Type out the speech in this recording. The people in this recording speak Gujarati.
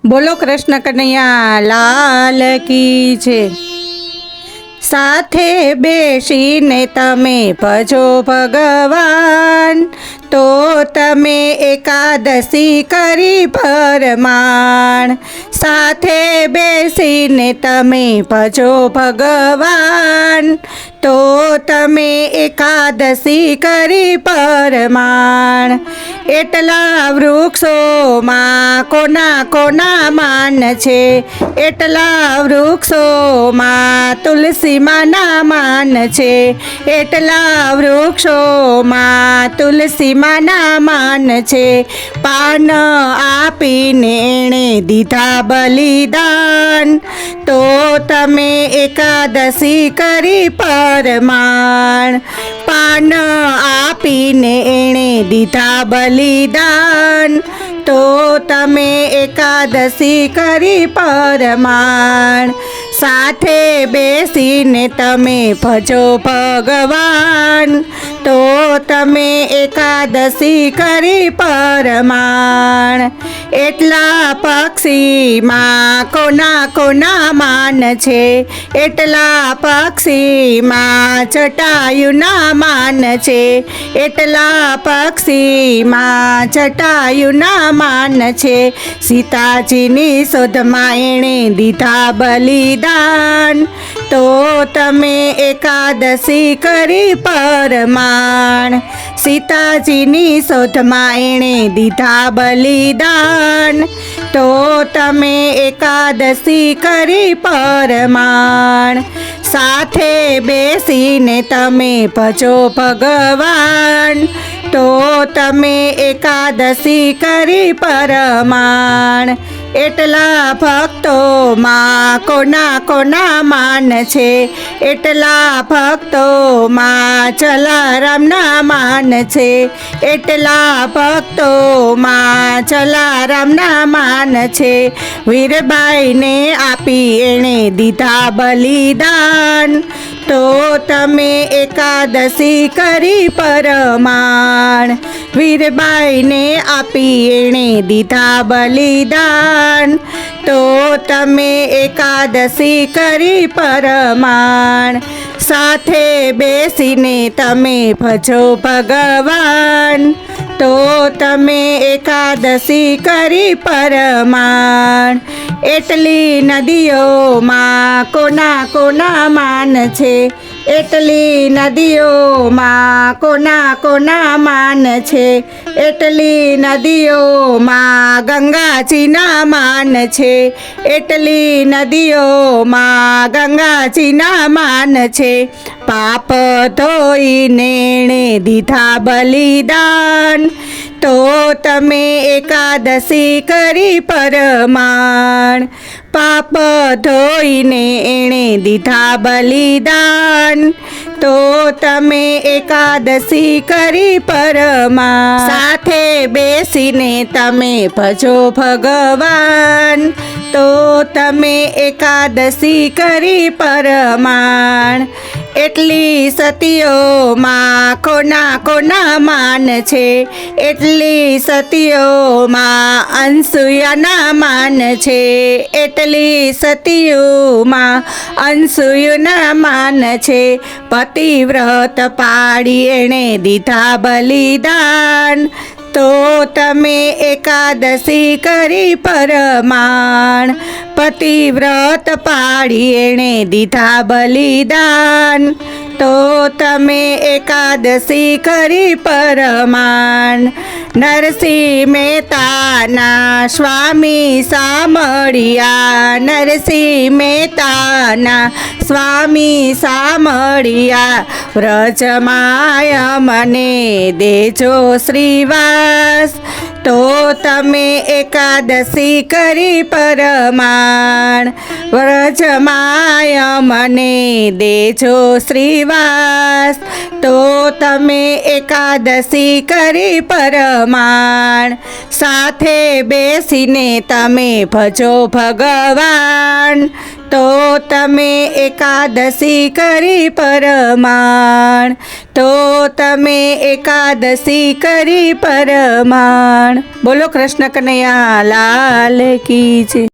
બોલો કૃષ્ણ કનૈયા લાલ કી છે। સાથે બેસીને તમે ભજો ભગવાન, તો તમે એકાદશી કરી પરમાણ। સાથે બેસીને તમે ભજો ભગવાન, તો તમે એકાદશી કરી પરમાણ। એટલા વૃક્ષોમાં કોના કોના માન છે, એટલા વૃક્ષોમાં તુલસી માના માન છે, એટલા વૃક્ષોમાં તુલસી માના માન છે। પાન આપીને એણે દીધા બલિદાન, તો તમે એકાદશી કરી પરમાણ। પાન આપીને એણે દીધા બલિદાન, તો તમે એકાદશી કરી પરમાણ। સાથે બેસીને તમે ભજો ભગવાન, તો તમે એકાદશી કરી પરમાણ। એટલા પક્ષીમાં કોના કોના માન છે, એટલા પક્ષીમાં જટાયુના માન છે, એટલા પક્ષીમાં જટાયુના માન છે। સીતાજીની શોધમાં એણે દીધા બલિદાન, તો તમે એકાદશી કરી પરમાણ। સીતાજીની શોધમાં એણે દીધા બલિદાન, તો તમે એકાદશી કરી પરમાણ। સાથે બેસીને તમે ભજો ભગવાન, તો તમે એકાદશી કરી પરમાણ। એટલા ભક્તોમાં કોના કોના માન છે, એટલા ભક્તોમાં જલારામના માન છે, એટલા ભક્તોમાં જલારામના માન છે। વીરબાઈને આપી એણે દીધા બલિદાન, તો તમે એકાદશી કરી પરમાણ। વીરબાઈને આપી એણે દીધા બલિદાન, તો તમે એકાદશી કરી પરમાણ। સાથે બેસીને તમે ભજો ભગવાન, તો તમે એકાદશી કરી પરમાણ। એટલી નદીઓમાં કોના કોના માન છે, એટલી નદીઓમાં કોના કોના માન છે, એટલી નદીઓમાં ગંગાજીના માન છે, એટલી નદીઓમાં ગંગાજીના માન છે। પાપ ધોઈને એણે દીધા બલિદાન, તો તમે એકાદશી કરી પરમાણ। પાપ ધોઈને એણે દીધા બલિદાન, તો તમે એકાદશી કરી પરમાણ। સાથે બેસીને તમે ભજો ભગવાન, તો તમે એકાદશી કરી પરમાણ। એટલી સતીઓમાં કોના કોના માન છે, એટલી સતીઓમાં અનસૂયાના માન છે, એટલી સતીઓમાં અનસૂયાના માન છે। પતિવ્રત પાડી એણે દીધા બલિદાન, તો તમે એકાદશી કરી પરમાણ। પતિવ્રત પાડી એણે દીધા બલિદાન, તો તમે એકાદશી કરી પરમાણ। નરસિંહ મહેતાના સ્વામી સામળિયા, નરસિંહ મહેતાના સ્વામી સામળિયા, વ્રજમાય મને દેજો શ્રીવાસ, તો તમે એકાદશી કરી પરમાણ। વ્રજમાય મને દેજો શ્રીવાસ, તો તમે એકાદશી કરી પરમાણ। સાથે બેસીને તમે ભજો ભગવાન, તો તમે એકાદશી કરી પરમાણ। તો તમે એકાદશી કરી પરમાણ. બોલો કૃષ્ણ કનૈયા લાલ કી જય.